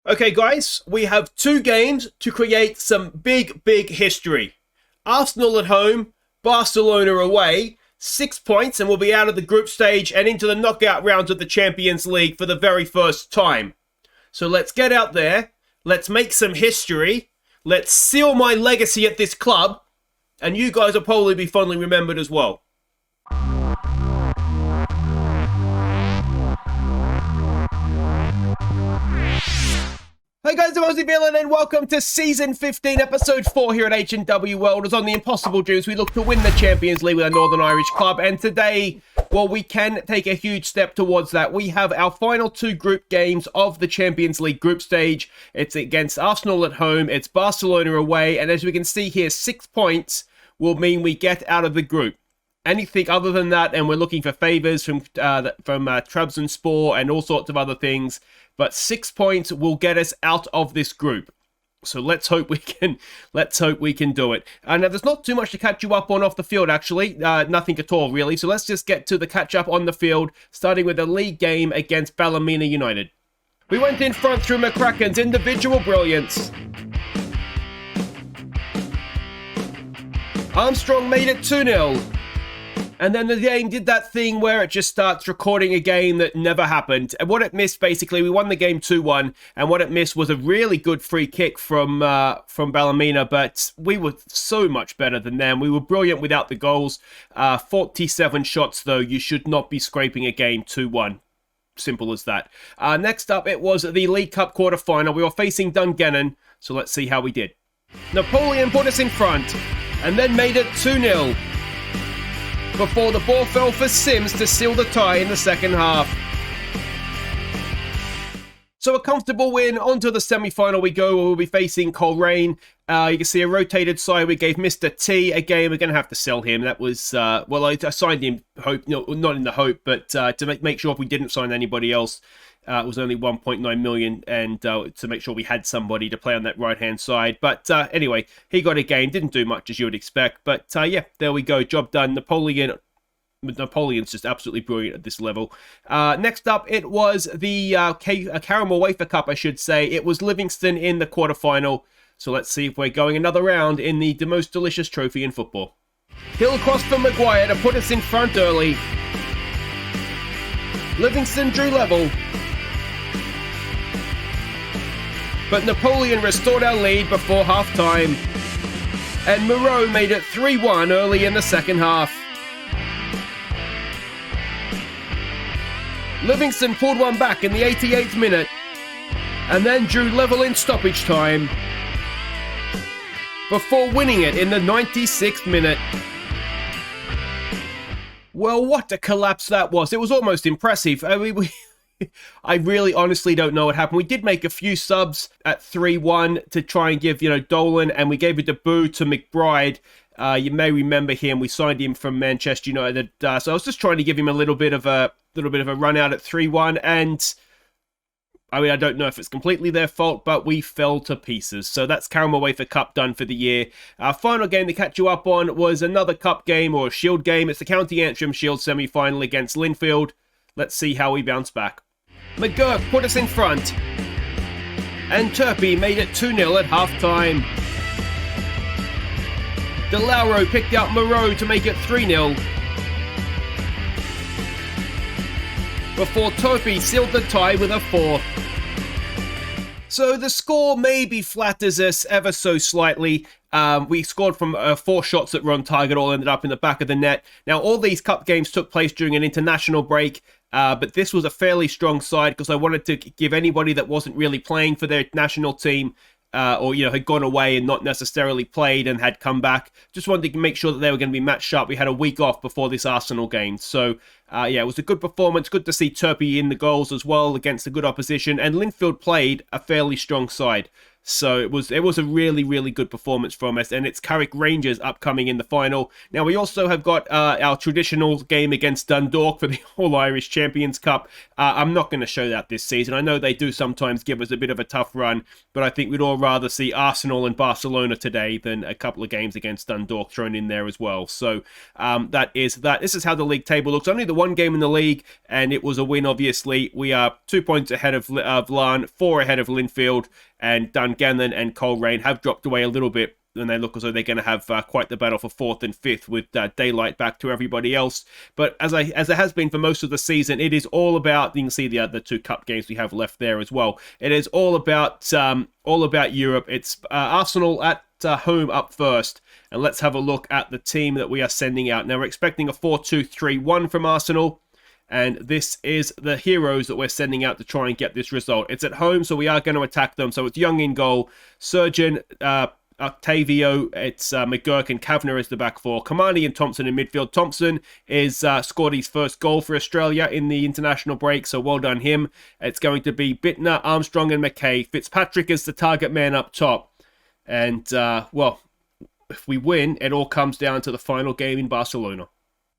Okay, guys, we have two games to create some big history. Arsenal at home, Barcelona away, 6 points, and we'll be out of the group stage and into the knockout rounds of the Champions League for the very first time. So let's get out there, let's make some history, let's seal my legacy at this club, and you guys will probably be fondly remembered as well. Hey guys, I'm Aussie Villain and welcome to Season 15, Episode 4 here at H&W Welders. On the Impossible Dreams, we look to win the Champions League with our Northern Irish club, and today, well, we can take a huge step towards that. We have our final two group games of the Champions League group stage. It's against Arsenal at home, it's Barcelona away, and as we can see here, 6 points will mean we get out of the group. Anything other than that, and we're looking for favours from Trabzonspor and all sorts of other things, but 6 points will get us out of this group. So let's hope we can do it. Now there's not too much to catch you up on off the field, actually, nothing at all really. So let's just get to the catch up on the field, starting with the league game against Ballymena United. We went in front through McCracken's individual brilliance. Armstrong made it 2-0. And then the game did that thing where it just starts recording a game that never happened. And what it missed, basically, we won the game 2-1. And what it missed was a really good free kick from Ballymena. But we were so much better than them. We were brilliant without the goals. 47 shots, though. You should not be scraping a game 2-1. Simple as that. Next up, it was the League Cup quarter-final. We were facing Dungannon. So let's see how we did. Napoleon put us in front. And then made it 2-0. Before the ball fell for Sims to seal the tie in the second half. So a comfortable win. Onto the semi-final we go, where we'll be facing Coleraine. You can see a rotated side. We gave Mr. T a game. We're going to have to sell him. That was, well, I signed him, not in the hope, but to make sure if we didn't sign anybody else, it was only 1.9 million, and to make sure we had somebody to play on that right-hand side. But anyway, he got a game. Didn't do much, as you would expect. But yeah, there we go. Job done. Napoleon's just absolutely brilliant at this level. Next up, it was the Caramel Wafer Cup, I should say. It was Livingston in the quarterfinal. So let's see if we're going another round in the most delicious trophy in football. Hill cross for Maguire to put us in front early. Livingston drew level. But Napoleon restored our lead before half-time. And Moreau made it 3-1 early in the second half. Livingston pulled one back in the 88th minute. And then drew level in stoppage time. Before winning it in the 96th minute. Well, what a collapse that was. It was almost impressive. I mean, I really honestly don't know what happened. We did make a few subs at 3-1 to try and give, Dolan, and we gave a debut to McBride. You may remember him. We signed him from Manchester United. So I was just trying to give him a little bit of a run out at 3-1, and I mean, I don't know if it's completely their fault, but we fell to pieces. So that's Caramel Wafer Cup done for the year. Our final game to catch you up on was another cup game or a shield game. It's the County Antrim Shield semi-final against Linfield. Let's see how we bounce back. McGurk put us in front. And Turpey made it 2-0 at half-time. DeLauro picked out Moreau to make it 3-0. Before Turpey sealed the tie with a 4. So the score maybe flatters us ever so slightly. We scored from 4 shots that were on target, all ended up in the back of the net. Now, all these cup games took place during an international break, but this was a fairly strong side because I wanted to give anybody that wasn't really playing for their national team or had gone away and not necessarily played and had come back, just wanted to make sure that they were going to be match sharp. We had a week off before this Arsenal game. So, yeah, it was a good performance. Good to see Turpey in the goals as well against a good opposition. And Linfield played a fairly strong side. So it was a really, really good performance from us, and it's Carrick Rangers upcoming in the final. Now we also have got our traditional game against Dundalk for the All-Irish Champions Cup. I'm not going to show that this season. I know they do sometimes give us a bit of a tough run, but I think we'd all rather see Arsenal and Barcelona today than a couple of games against Dundalk thrown in there as well. So that is that. This is how the league table looks. Only the one game in the league, and it was a win, obviously. We are 2 points ahead of Larne, 4 ahead of Linfield, and Dungannon and Coleraine have dropped away a little bit, and they look as though they're going to have quite the battle for 4th and 5th with daylight back to everybody else. But as it has been for most of the season, it is all about, you can see the other 2 cup games we have left there as well. It is all about Europe. It's Arsenal at home up first, and let's have a look at the team that we are sending out. Now we're expecting a 4-2-3-1 from Arsenal. And this is the heroes that we're sending out to try and get this result. It's at home, so we are going to attack them. So it's Young in goal, Surgeon, Octavio, it's McGurk and Kavanagh as the back 4. Kamani and Thompson in midfield. Thompson is scored his first goal for Australia in the international break, so well done him. It's going to be Bittner, Armstrong and McKay. Fitzpatrick is the target man up top. And, well, if we win, it all comes down to the final game in Barcelona.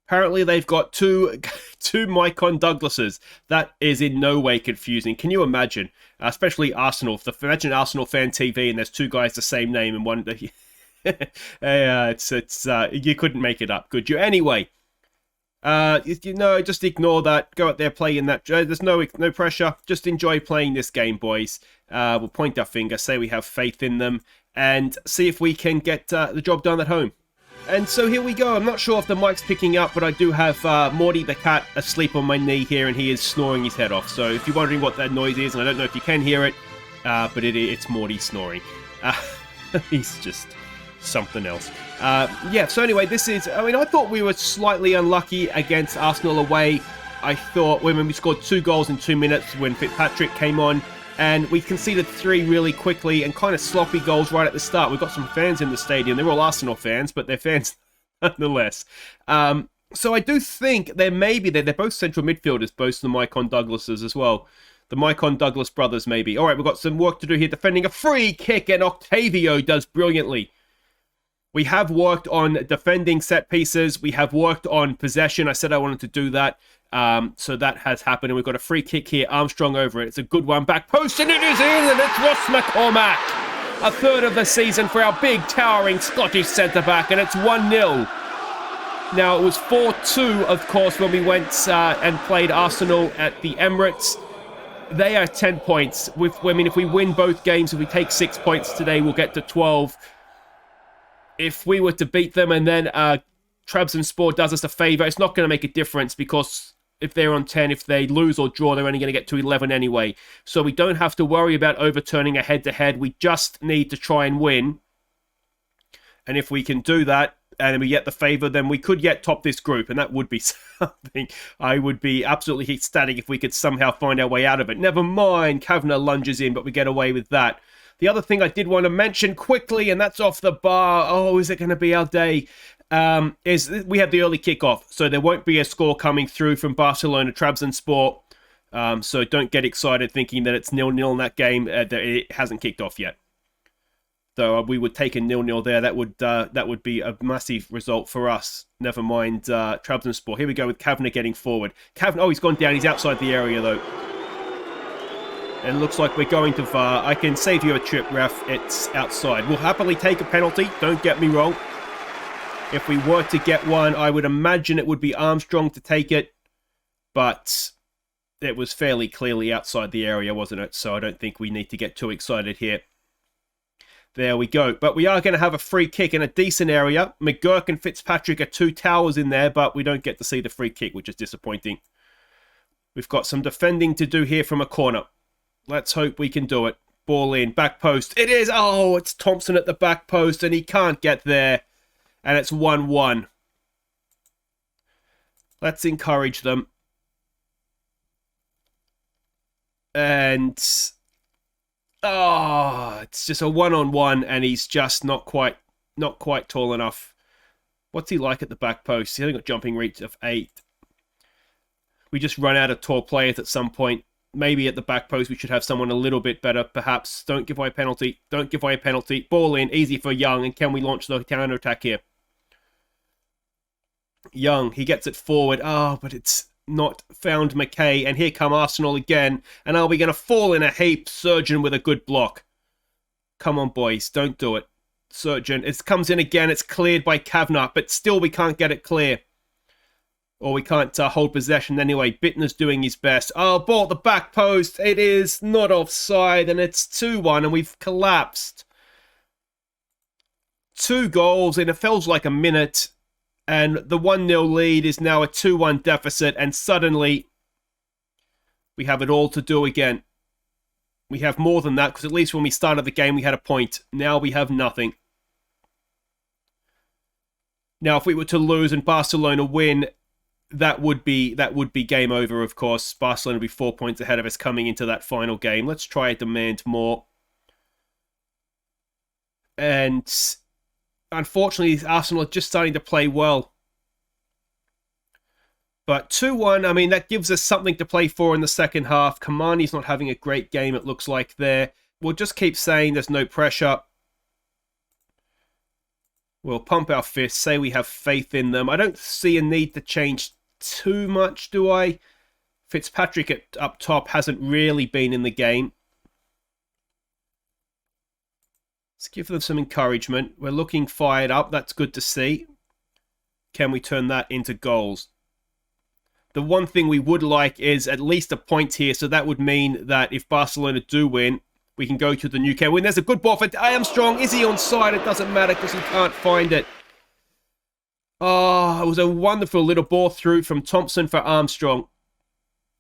Apparently, they've got two Mycon Douglases. That is in no way confusing. Can you imagine? Especially Arsenal. Imagine Arsenal fan TV and there's 2 guys the same name and one. You couldn't make it up, could you? Anyway, just ignore that. Go out there playing that. There's no pressure. Just enjoy playing this game, boys. We'll point our finger, say we have faith in them, and see if we can get the job done at home. And so here we go. I'm not sure if the mic's picking up, but I do have Morty the cat asleep on my knee here, and he is snoring his head off. So if you're wondering what that noise is, and I don't know if you can hear it, but it's Morty snoring. He's just something else. Yeah, so anyway, this is... I mean, I thought we were slightly unlucky against Arsenal away. I thought when we scored 2 goals in 2 minutes when Fitzpatrick came on, and we conceded 3 really quickly and kind of sloppy goals right at the start. We've got some fans in the stadium. They're all Arsenal fans, but they're fans nonetheless. So I do think they're both central midfielders, both the Mycon Douglases as well. The Mycon Douglas brothers, maybe. All right, we've got some work to do here defending a free kick, and Octavio does brilliantly. We have worked on defending set pieces. We have worked on possession. I said I wanted to do that. So that has happened, and we've got a free kick here. Armstrong over it. It's a good one. Back post, and it is in, and it's Ross McCormack. A third of the season for our big, towering Scottish centre-back, and it's 1-0. Now, it was 4-2, of course, when we went and played Arsenal at the Emirates. They are 10 points. If we win both games, if we take 6 points today, we'll get to 12. If we were to beat them and then Trabzonspor does us a favour, it's not going to make a difference because if they're on 10, if they lose or draw, they're only going to get to 11 anyway. So we don't have to worry about overturning a head-to-head. We just need to try and win. And if we can do that, and we get the favour, then we could yet top this group, and that would be something. I would be absolutely ecstatic if we could somehow find our way out of it. Never mind, Kavanagh lunges in, but we get away with that. The other thing I did want to mention quickly, and that's off the bar. Oh, is it going to be our day? Is we have the early kickoff, so there won't be a score coming through from Barcelona Trabzonspor. So don't get excited thinking that it's 0-0 in that game. That it hasn't kicked off yet. So we would take a 0-0 there. That would be a massive result for us. Never mind Trabzonspor. Here we go with Kavanagh getting forward. Kavanagh, oh, he's gone down. He's outside the area though. And it looks like we're going to VAR. I can save you a trip, ref. It's outside. We'll happily take a penalty. Don't get me wrong. If we were to get one, I would imagine it would be Armstrong to take it. But it was fairly clearly outside the area, wasn't it? So I don't think we need to get too excited here. There we go. But we are going to have a free kick in a decent area. McGurk and Fitzpatrick are 2 towers in there, but we don't get to see the free kick, which is disappointing. We've got some defending to do here from a corner. Let's hope we can do it. Ball in, back post. It is! Oh, it's Thompson at the back post, and he can't get there. And it's 1-1. Let's encourage them. And... oh, it's just a one-on-one, and he's just not quite tall enough. What's he like at the back post? He's only got jumping reach of 8. We just run out of tall players at some point. Maybe at the back post we should have someone a little bit better, perhaps. Don't give away a penalty. Don't give away a penalty. Ball in, easy for Young. And can we launch the counter-attack here? Young, he gets it forward. Oh, but it's not found McKay. And here come Arsenal again. And are we going to fall in a heap? Surgeon with a good block. Come on, boys. Don't do it. Surgeon. It comes in again. It's cleared by Kavanagh. But still we can't get it clear. Or we can't hold possession anyway. Bittner's doing his best. Oh, ball at the back post. It is not offside. And it's 2-1. And we've collapsed. 2 goals in it feels like a minute. And the 1-0 lead is now a 2-1 deficit. And suddenly, we have it all to do again. We have more than that. Because at least when we started the game, we had a point. Now we have nothing. Now, if we were to lose and Barcelona win, that would be game over, of course. Barcelona would be 4 points ahead of us coming into that final game. Let's try to demand more. And unfortunately, Arsenal are just starting to play well. But 2-1, I mean, that gives us something to play for in the second half. Kamani's not having a great game, it looks like there. We'll just keep saying there's no pressure. We'll pump our fists, say we have faith in them. I don't see a need to change too much, do I? Fitzpatrick up top hasn't really been in the game. Let's give them some encouragement. We're looking fired up. That's good to see. Can we turn that into goals? The one thing we would like is at least a point here. So that would mean that if Barcelona do win, we can go to the Nou Camp win. There's a good ball for Armstrong. Is he onside? It doesn't matter because he can't find it. Oh, it was a wonderful little ball through from Thompson for Armstrong.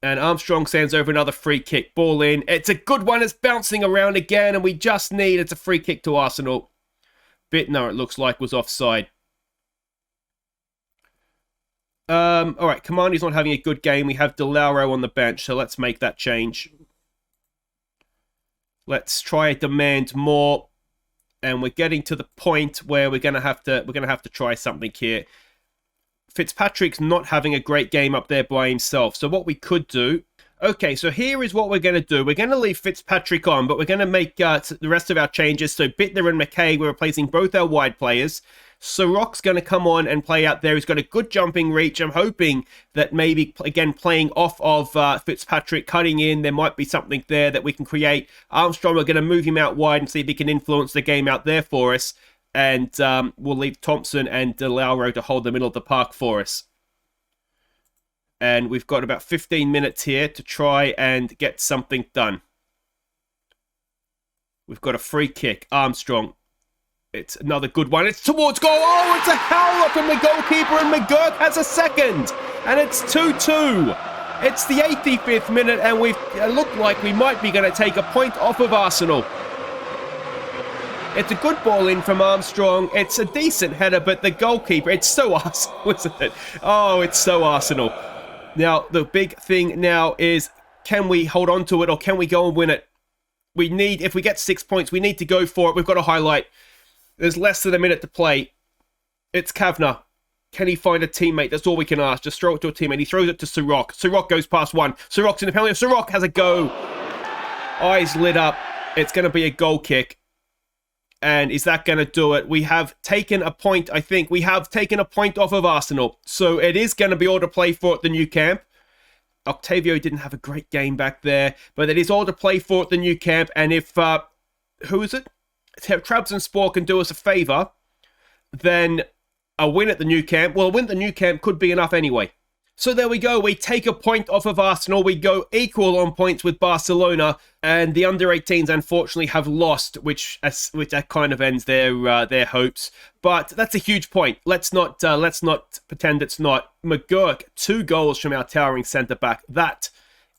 And Armstrong sends over another free kick. Ball in. It's a good one. It's bouncing around again. And we just need... It's a free kick to Arsenal. Bittner, it looks like, was offside. Alright, Kamani's not having a good game. We have De Lauro on the bench. So let's make that change. Let's try to demand more. And we're getting to the point where we're gonna have to try something here. Fitzpatrick's not having a great game up there by himself. So what we could do... Okay, so here is what we're going to do. We're going to leave Fitzpatrick on, but we're going to make the rest of our changes. So Bittner and McKay, we're replacing both our wide players. Sorok's going to come on and play out there. He's got a good jumping reach. I'm hoping that maybe, again, playing off of Fitzpatrick, cutting in, there might be something there that we can create. Armstrong, we're going to move him out wide and see if he can influence the game out there for us. And we'll leave Thompson and De Lauro to hold the middle of the park for us. And we've got about 15 minutes here to try and get something done. We've got a free kick. Armstrong. It's another good one. It's towards goal. Oh, it's a howler from the goalkeeper, and McGurk has a second. And it's 2-2. It's the 85th minute, and we look like we might be going to take a point off of Arsenal. It's a good ball in from Armstrong. It's a decent header, but the goalkeeper, it's so Arsenal, isn't it? Oh, it's so Arsenal. Now, the big thing now is, can we hold on to it or can we go and win it? We need, if we get 6 points, we need to go for it. We've got a highlight. There's less than a minute to play. It's Kavanagh. Can he find a teammate? That's all we can ask. Just throw it to a teammate. He throws it to Sorok. Sorok goes past one. Sorok's in the penalty. Sorok has a go. Eyes lit up. It's going to be a goal kick. And is that going to do it? We have taken a point, I think. We have taken a point off of Arsenal. So it is going to be all to play for at the Nou Camp. Octavio didn't have a great game back there. But it is all to play for at the Nou Camp. And if, who is it? If Trabzonspor can do us a favour, then a win at the Nou Camp. Well, a win at the Nou Camp could be enough anyway. So there we go. We take a point off of Arsenal. We go equal on points with Barcelona, and the under-18s unfortunately have lost, which that kind of ends their hopes. But that's a huge point. Let's not pretend it's not. McGurk, 2 goals from our towering centre back. That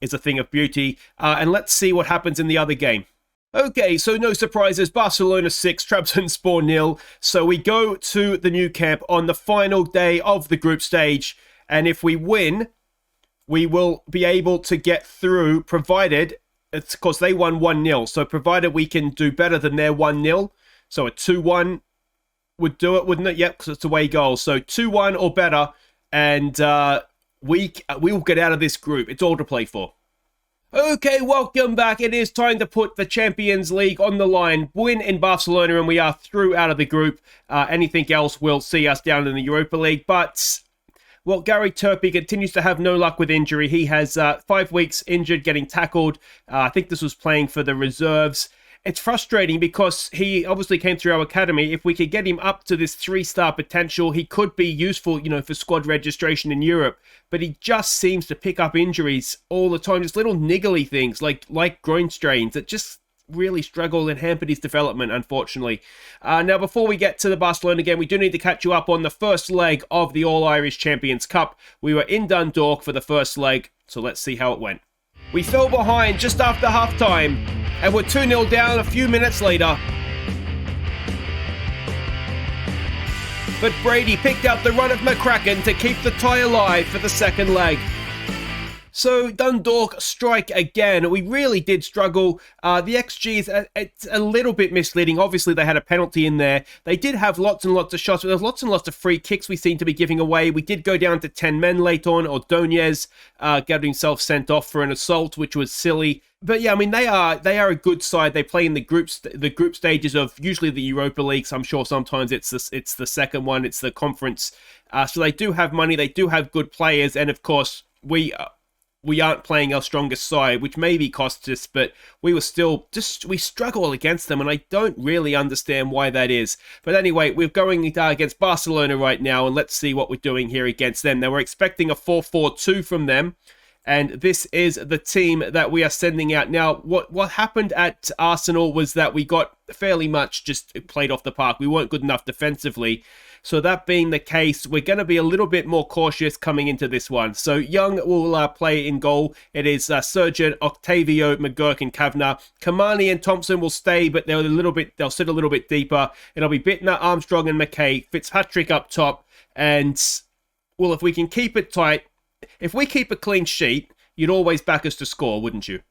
is a thing of beauty. And let's see what happens in the other game. Okay, so no surprises. Barcelona 6, Trabzonspor 0. So we go to the Nou Camp on the final day of the group stage. And if we win, we will be able to get through, provided, it's because they won 1-0. So provided we can do better than their 1-0. So a 2-1 would do it, wouldn't it? Yep, because it's away goal. So 2-1 or better. And we will get out of this group. It's all to play for. Okay, welcome back. It is time to put the Champions League on the line. Win in Barcelona and we are through out of the group. Anything else will see us down in the Europa League. But, well, Gary Turpie continues to have no luck with injury. He has 5 weeks injured, getting tackled. I think this was playing for the reserves. It's frustrating because he obviously came through our academy. If we could get him up to this 3-star potential, he could be useful, for squad registration in Europe. But he just seems to pick up injuries all the time. Just little niggly things like groin strains that just really struggled and hampered his development, unfortunately. Now, before we get to the Barcelona game, we do need to catch you up on the first leg of the All-Irish Champions Cup. We were in Dundalk for the first leg, so let's see how it went. We fell behind just after half-time, and we're 2-0 down a few minutes later. But Brady picked up the run of McCracken to keep the tie alive for the second leg. So Dundalk strike again. We really did struggle. The XG it's a little bit misleading. Obviously, they had a penalty in there. They did have lots and lots of shots, but there was lots and lots of free kicks we seem to be giving away. We did go down to 10 men late on. Ordonez got himself sent off for an assault, which was silly. But yeah, I mean, they are a good side. They play in the group stages of usually the Europa Leagues. I'm sure sometimes it's the second one. It's the conference. So they do have money. They do have good players, and of course we aren't playing our strongest side, which maybe cost us, but we struggle against them, and I don't really understand why that is. But anyway, we're going against Barcelona right now, and let's see what we're doing here against them. Now, we're expecting a 4-4-2 from them, and this is the team that we are sending out. Now, what happened at Arsenal was that we got fairly much just played off the park. We weren't good enough defensively. So that being the case, we're going to be a little bit more cautious coming into this one. So Young will play in goal. It is Surgeon, Octavio, McGurk, and Kavanagh. Kamani and Thompson will stay, but they'll sit a little bit deeper. It'll be Bittner, Armstrong, and McKay. Fitzpatrick up top. And, well, if we can keep it tight, if we keep a clean sheet, you'd always back us to score, wouldn't you?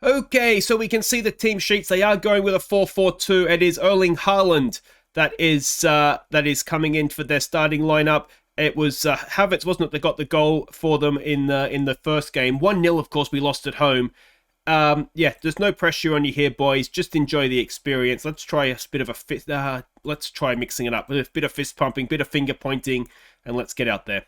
Okay, so we can see the team sheets. They are going with a 4-4-2. It is Erling Haaland that is coming in for their starting lineup. It was Havertz, wasn't it, that got the goal for them in the first game. 1-0, of course, we lost at home. Yeah, there's no pressure on you here, boys. Just enjoy the experience. Let's try a bit of a fist. Let's try mixing it up with a bit of fist pumping, bit of finger pointing, and let's get out there.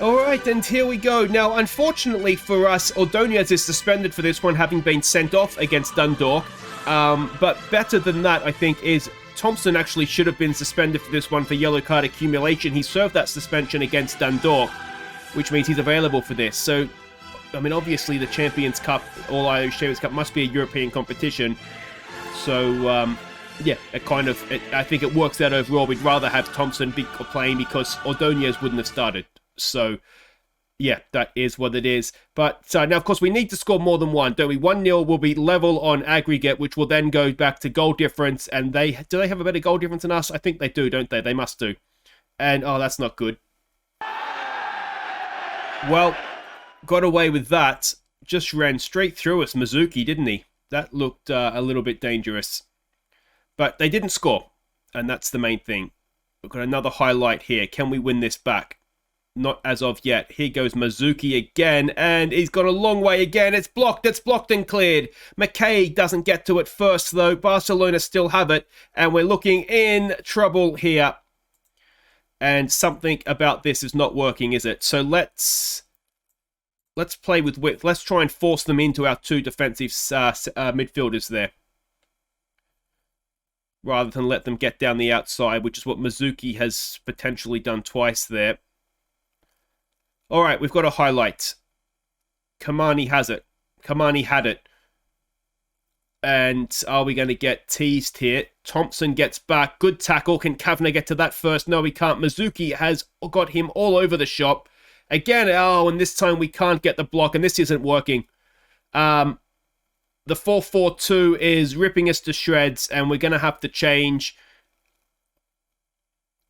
All right, and here we go. Now, unfortunately for us, Ordonez is suspended for this one, having been sent off against Dundalk. But better than that, I think, is Thompson actually should have been suspended for this one for yellow card accumulation. He served that suspension against Dundalk, which means he's available for this. So, I mean, obviously the Champions Cup, All-Irish Champions Cup, must be a European competition. So, yeah, I think it works out overall. We'd rather have Thompson playing because Ordonez wouldn't have started. So, yeah, that is what it is. But now, of course, we need to score more than one, don't we? 1-0 will be level on aggregate, which will then go back to goal difference. And do they have a better goal difference than us? I think they do, don't they? They must do. And, oh, that's not good. Well, got away with that. Just ran straight through us, Mizuki, didn't he? That looked a little bit dangerous. But they didn't score, and that's the main thing. We've got another highlight here. Can we win this back? Not as of yet. Here goes Mizuki again, and he's got a long way again. It's blocked and cleared. McKay doesn't get to it first, though. Barcelona still have it, and we're looking in trouble here. And something about this is not working, is it? So let's play with width. Let's try and force them into our two defensive midfielders there, rather than let them get down the outside, which is what Mizuki has potentially done twice there. All right, we've got a highlight. Kamani has it. Kamani had it. And are we going to get teased here? Thompson gets back. Good tackle. Can Kavanagh get to that first? No, he can't. Mizuki has got him all over the shop. Again, and this time we can't get the block, and this isn't working. The 4-4-2 is ripping us to shreds, and we're going to have to change.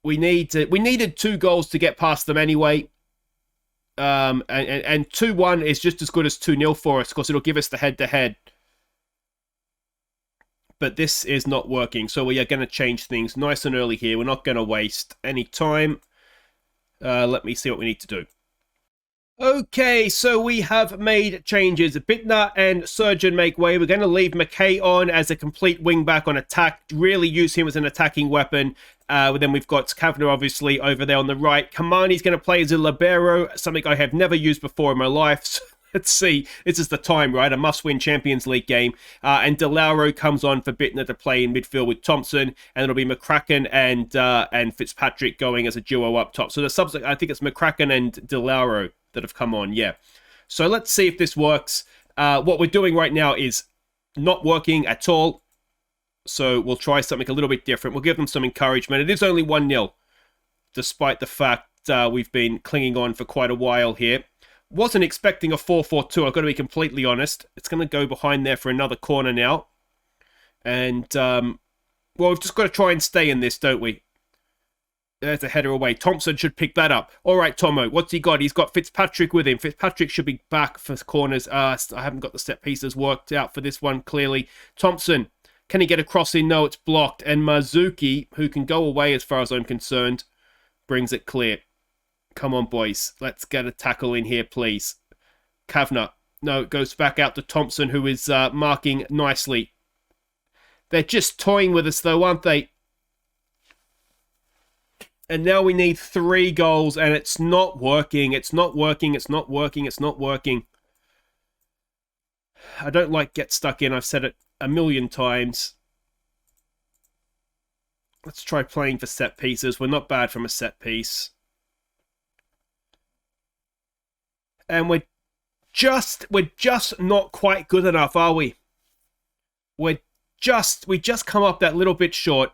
We needed 2 goals to get past them anyway. And 2-1 is just as good as 2-0 for us, because it'll give us the head-to-head. But this is not working, so we are going to change things nice and early here. We're not going to waste any time. Let me see what we need to do. Okay, so we have made changes. Bittner and Surgeon make way. We're going to leave McKay on as a complete wingback on attack. Really use him as an attacking weapon. Then we've got Kavanagh, obviously, over there on the right. Kamani's going to play as a libero, something I have never used before in my life. So let's see. This is the time, right? A must-win Champions League game. And De Lauro comes on for Bittner to play in midfield with Thompson. And it'll be McCracken and Fitzpatrick going as a duo up top. So the subs, I think it's McCracken and De Lauro that have come on, yeah. So let's see if this works. What we're doing right now is not working at all. So we'll try something a little bit different. We'll give them some encouragement. It is only 1-0, despite the fact we've been clinging on for quite a while here. Wasn't expecting a 4-4-2, I've got to be completely honest. It's going to go behind there for another corner now. And, well, we've just got to try and stay in this, don't we? There's a header away. Thompson should pick that up. All right, Tomo, what's he got? He's got Fitzpatrick with him. Fitzpatrick should be back for corners. I haven't got the set pieces worked out for this one, clearly. Thompson, can he get a cross in? No, it's blocked. And Mazuki, who can go away as far as I'm concerned, brings it clear. Come on, boys. Let's get a tackle in here, please. Kavanagh. No, it goes back out to Thompson, who is marking nicely. They're just toying with us, though, aren't they? And now we need 3 goals, and it's not working. It's not working. It's not working. It's not working. I don't like get stuck in. I've said it a million times. Let's try playing for set pieces. We're not bad from a set piece. And we're just not quite good enough, are we? We just come up that little bit short.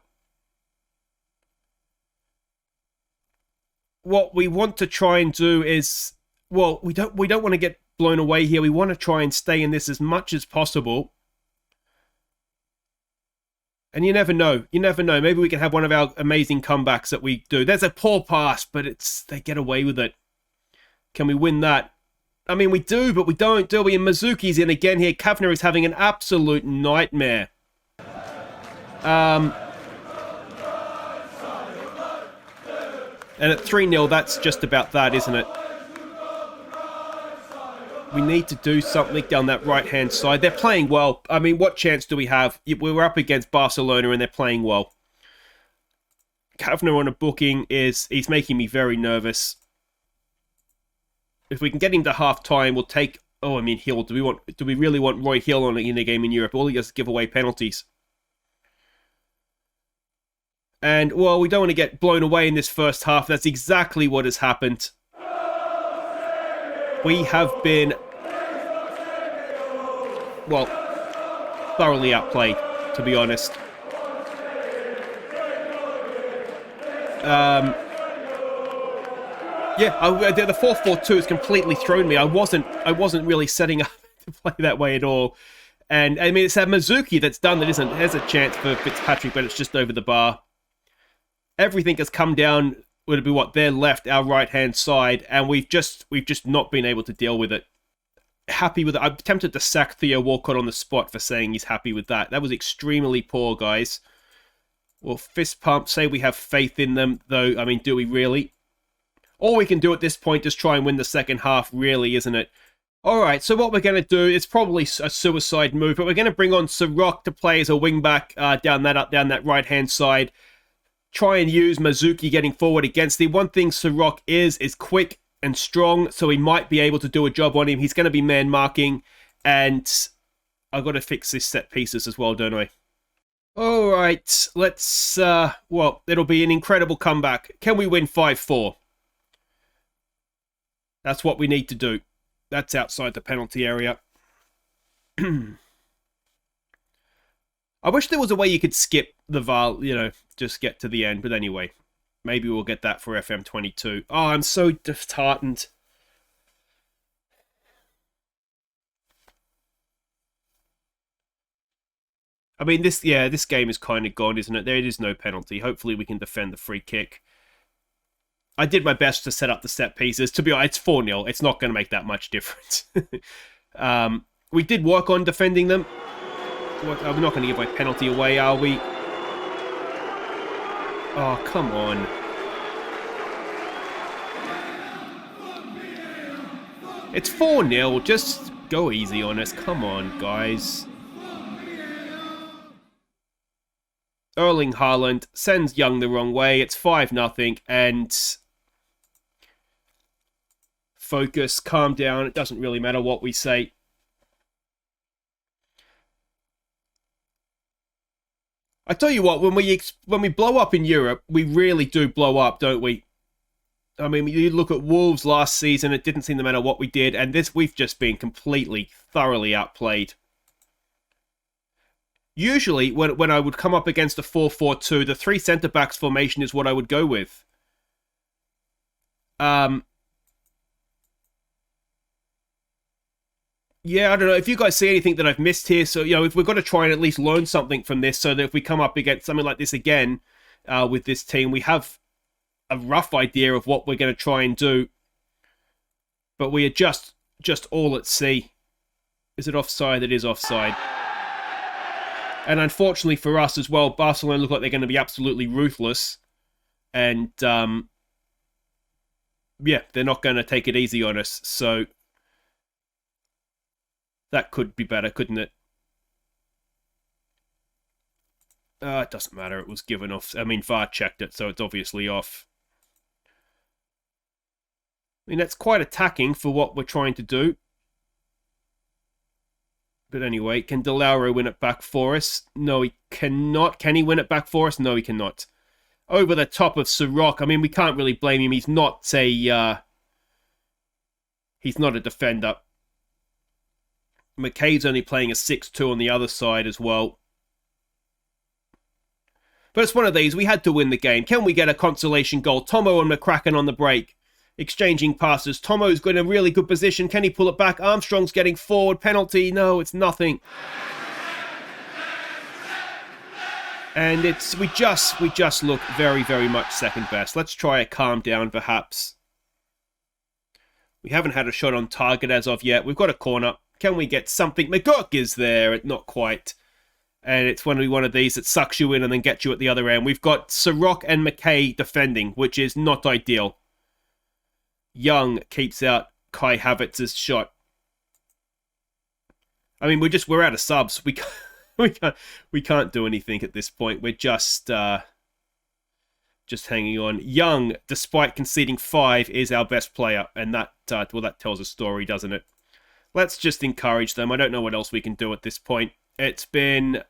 What we want to try and do is, well, we don't want to get blown away here. We want to try and stay in this as much as possible. And you never know. You never know. Maybe we can have one of our amazing comebacks that we do. There's a poor pass, but they get away with it. Can we win that? I mean, we do, but we don't, do we? And Mizuki's in again here. Kavanagh is having an absolute nightmare. And at 3-0, that's just about that, isn't it? We need to do something down that right-hand side. They're playing well. I mean, what chance do we have? We were up against Barcelona and they're playing well. Kavanagh on a booking he's making me very nervous. If we can get him to half-time, we'll take... Oh, I mean, Hill. Do we really want Roy Hill in a game in Europe? All he does is give away penalties. And, well, we don't want to get blown away in this first half. That's exactly what has happened. We have been, well, thoroughly outplayed, to be honest. Yeah, the 4-4-2 has completely thrown me. I wasn't really setting up to play that way at all. And, I mean, it's a Mizuki that's done that isn't. There's a chance for Fitzpatrick, but it's just over the bar. Everything has come down, would it be what, their left, our right-hand side, and we've just not been able to deal with it. Happy with it. I'm tempted to sack Theo Walcott on the spot for saying he's happy with that. That was extremely poor, guys. Well, fist pump, say we have faith in them, though, I mean, do we really? All we can do at this point is try and win the second half, really, isn't it? Alright, so what we're going to do is probably a suicide move, but we're going to bring on Sirok to play as a wing-back down that right-hand side. Try and use Mizuki getting forward against the one thing Sirok is quick and strong, so he might be able to do a job on him. He's going to be man marking, and I've got to fix this set pieces as well, don't I? All right, let's, well, it'll be an incredible comeback. Can we win 5-4? That's what we need to do. That's outside the penalty area. I wish there was a way you could skip the VAR, just get to the end. But anyway, maybe we'll get that for FM22. Oh, I'm so disheartened. I mean, this game is kind of gone, isn't it? There is no penalty. Hopefully we can defend the free kick. I did my best to set up the set pieces. To be honest, it's 4-0. It's not going to make that much difference. We did work on defending them. We're not going to give a penalty away, are we? Oh, come on. It's 4-0. Just go easy on us. Come on, guys. Erling Haaland sends Young the wrong way. It's 5-0, and focus, calm down. It doesn't really matter what we say. I tell you what, when we blow up in Europe, we really do blow up, don't we? I mean, you look at Wolves last season, it didn't seem to matter what we did, and this, we've just been completely, thoroughly outplayed. Usually, when I would come up against a 4-4-2, the 3 centre-backs formation is what I would go with. Yeah, I don't know. If you guys see anything that I've missed here, so, you know, if we've got to try and at least learn something from this, so that if we come up against something like this again with this team, we have a rough idea of what we're going to try and do. But we are just all at sea. Is it offside? It is offside. And unfortunately for us as well, Barcelona look like they're going to be absolutely ruthless. And, yeah, they're not going to take it easy on us. So that could be better, couldn't it? It doesn't matter. It was given off. I mean, VAR checked it, so it's obviously off. I mean, that's quite attacking for what we're trying to do. But anyway, can De Lauro win it back for us? No, he cannot. Can he win it back for us? No, he cannot. Over the top of Sirrock. I mean, we can't really blame him. He's not a defender. McKay's only playing a 6-2 on the other side as well. But it's one of these. We had to win the game. Can we get a consolation goal? Tomo and McCracken on the break. Exchanging passes. Tomo's got a really good position. Can he pull it back? Armstrong's getting forward. Penalty. No, it's nothing. And we just look very, very much second best. Let's try a calm down, perhaps. We haven't had a shot on target as of yet. We've got a corner. Can we get something? McGurk is there. Not quite. And it's one of these that sucks you in and then gets you at the other end. We've got Sirrock and McKay defending, which is not ideal. Young keeps out Kai Havertz's shot. I mean, we're out of subs. We can't do anything at this point. We're just hanging on. Young, despite conceding 5, is our best player, and that tells a story, doesn't it? Let's just encourage them. I don't know what else we can do at this point. It's been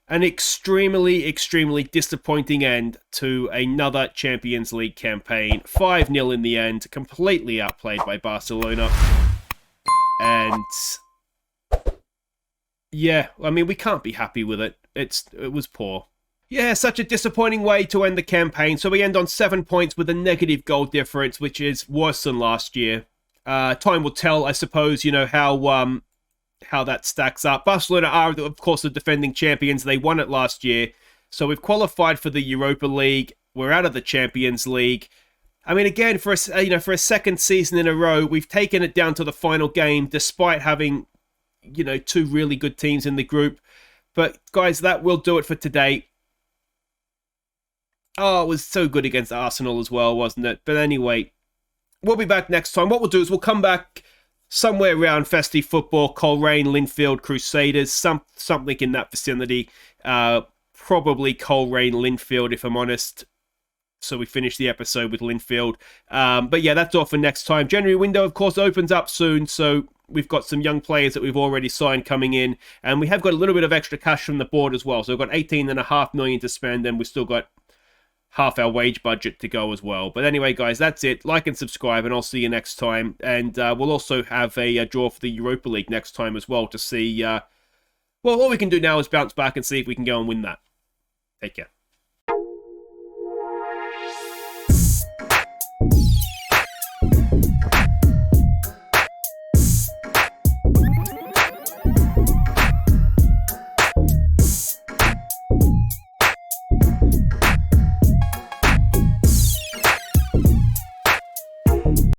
an extremely, extremely disappointing end to another Champions League campaign. 5-0 in the end, completely outplayed by Barcelona. And yeah, I mean, we can't be happy with it. It was poor. Yeah, such a disappointing way to end the campaign. So we end on 7 points with a negative goal difference, which is worse than last year. Time will tell, I suppose, you know, how that stacks up. Barcelona are, of course, the defending champions. They won it last year. So we've qualified for the Europa League. We're out of the Champions League. I mean, again, for a second season in a row, we've taken it down to the final game, despite having, 2 really good teams in the group. But, guys, that will do it for today. Oh, it was so good against Arsenal as well, wasn't it? But anyway, we'll be back next time. What we'll do is we'll come back somewhere around Festive Football, Coleraine, Linfield, Crusaders, something in that vicinity. Probably Coleraine, Linfield, if I'm honest. So we finish the episode with Linfield. But yeah, that's all for next time. January window, of course, opens up soon. So we've got some young players that we've already signed coming in. And we have got a little bit of extra cash from the board as well. So we've got 18.5 million to spend, and we've still got half our wage budget to go as well. But anyway, guys, that's it. Like and subscribe, and I'll see you next time. And we'll also have a draw for the Europa League next time as well to see... well, all we can do now is bounce back and see if we can go and win that. Take care.